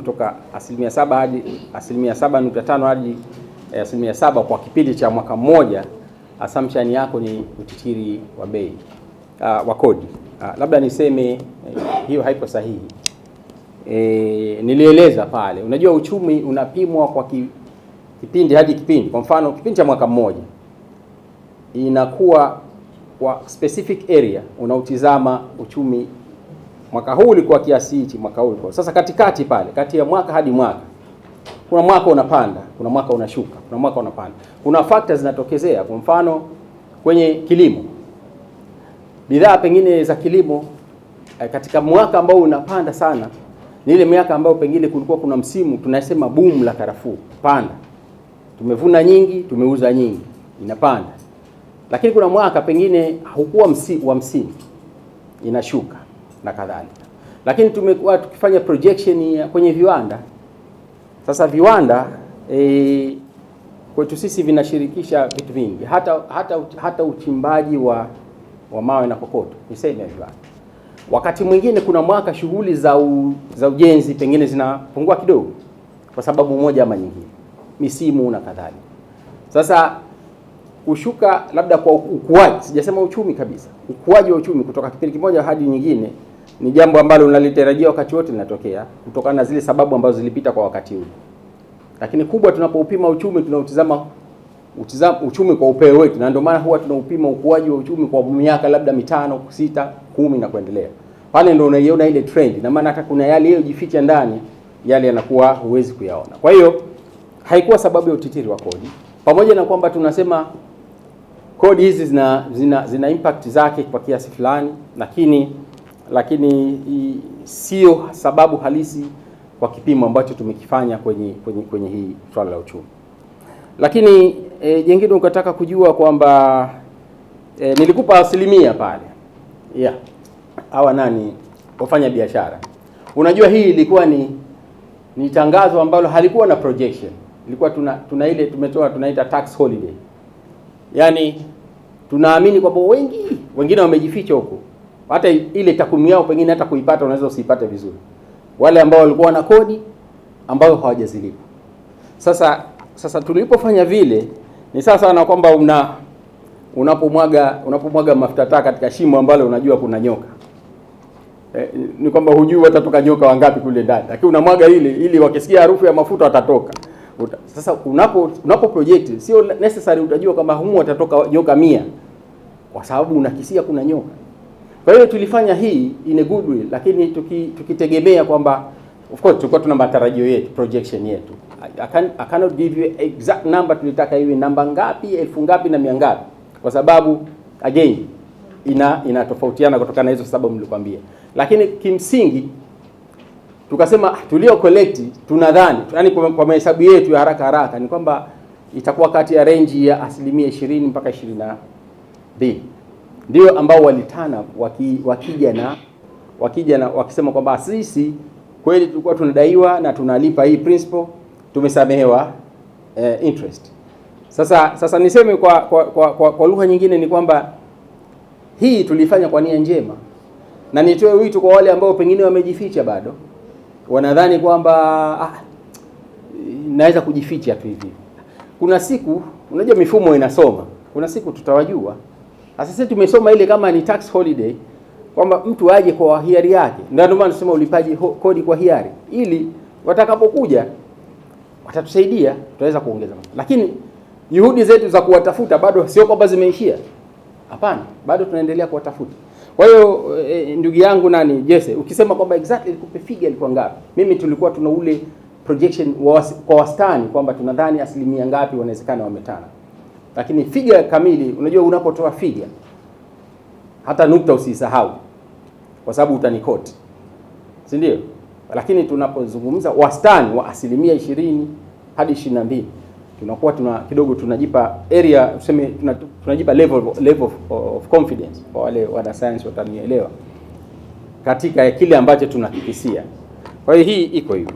kutoka 7% hadi 7.5 hadi 7% kwa kipindi cha mwaka mmoja, assumption yako ni utitiri wa bei wa kodi. Labda niseme hiyo haiko sahihi. Nilieleza pale, unajua uchumi unapimwa kwa kipindi hadi kipindi. Kwa mfano kipindi cha mwaka mmoja inakuwa kwa specific area, unautizama uchumi mwaka huu ulikuwa kiasi hichi, mwaka huu ulikuwa. Sasa katikati pale, kati ya mwaka hadi mwaka, kuna mwaka unapanda, kuna mwaka unashuka, kuna mwaka unapanda. Kuna factors zinatokezea. Kwa mfano kwenye kilimo, bidhaa pengine za kilimo katika mwaka ambao unapanda sana ni ile miaka ambayo pengine kulikuwa kuna msimu tunasema boom la karafuu, panda. Tumevuna nyingi, tumeuza nyingi, inapanda. Lakini kuna mwaka pengine haukuwa wa msimu, inashuka na kadhalika. Lakini tumekuwa tukifanya projection kwenye viwanda. Sasa viwanda kwetu sisi vinashirikisha vitu vingi, hata uchimbaji wa mawe na kokoto, niseme viwanda. Wakati mwingine kuna mwaka shughuli za ujenzi pengine zinapungua kidogo kwa sababu moja ama nyingine, misimu na kadhalika. Sasa kushuka labda kwa ukuaji, sijasema uchumi kabisa, ukuaji wa uchumi kutoka kipindi kimoja hadi nyingine ni jambo ambalo unalitarajia wakati wote linatokea kutokana na zile sababu ambazo zilipita kwa wakati ule. Lakini kubwa, tunapoupima uchumi tunautizama uchumi kwa upeo wetu, na ndio maana huwa tunaupima ukuaji wa uchumi kwa miaka labda 5, 6, 10 na kuendelea. Pale ndio unaiona ile trend, na maana hata kuna yale yaliyojificha ndani, yale yanakuwa huwezi kuyaona. Kwa hiyo haikuwa sababu ya utitiri wa kodi, pamoja na kwamba tunasema kodi hizi zina impact zake kwa kiasi fulani, lakini sio sababu halisi kwa kipimo ambacho tumekifanya kwenye hii swala la uchumi. Lakini jengine ukataka kujua kwamba nilikupa asilimia pale. Hawa nani wafanya biashara. Unajua hii ilikuwa ni tangazo ambalo halikuwa na projection. Ilikuwa tuna ile tumetoa tunaita tax holiday. Yaani tunaamini kwamba wengine wamejificha huko. Hata ile takwimu yao pengine hata kuipata unaweza usipate vizuri. Wale ambao walikuwa na kodi ambao hawajazilipa. Sasa tulipofanya vile ni sasa na kwamba unapomwaga mafuta taa katika shimo ambalo unajua kuna nyoka. Ni kwamba hujui watatoka nyoka wangapi kule ndani. Lakini unamwaga ili wakisikia harufu ya mafuta watatoka. Sasa unapo project sio necessary utajua kama humu watatoka nyoka 100 kwa sababu unakisia kuna nyoka. Kwa hiyo tulifanya hii in a good way, lakini tukitegemea kwamba of course tulikuwa tuna matarajio yetu, projection yetu. I cannot give you exact number, tulitaka iwe namba ngapi, 1000 ngapi na 100 ngapi, kwa sababu again inatofautiana kutokana na hizo sababu nilikwambia. Lakini kimsingi tukasema tulio collect tunadhani, yani kwa mahesabu yetu ya haraka ni kwamba itakuwa kati ya range ya 20% mpaka 22. Ndio ambao walitana wakija na wakisema kwamba sisi kweli tulikuwa tunadaiwa na tunalipa hii principal, tumesamehewa interest. Sasa niseme kwa lugha nyingine ni kwamba hii tulifanya kwa nia njema, na nitoe wito kwa wale ambao pengine wamejificha bado, wanadhani kwamba naweza kujificha tu hivi. Kuna siku unajua mifumo inasoma, kuna siku tutawajua. Sasa sisi tumesoma ile kama ni tax holiday kwamba mtu aje kwa hiari yake. Ndio maana tunasema ulipaji kodi kwa hiari, ili watakapokuja watatusaidia, tutaweza kuongeza. Lakini juhudi zetu za kuwatafuta bado sio kwamba zimeishia. Hapana, bado tunaendelea kuwatafuta. Kwa hiyo ndugu yangu Jesse, ukisema kwamba exactly nikupe figure ilikuwa ngapi? Mimi tulikuwa tuna ule projection kwa wastani kwamba tunadhani asilimia ngapi wanawezekana wametana. Lakini figure kamili, unajua unapotoa figure hata nukta usisahau kwa sababu utanikoti, si ndio? Lakini tunapozungumza wastani wa asilimia 20 hadi 22, tunakuwa kidogo tunajipa area, tuseme tunajipa level of confidence kwa wale wana science watanielewa katika kile ambacho tunakikisia. Kwa hiyo hii iko hivyo.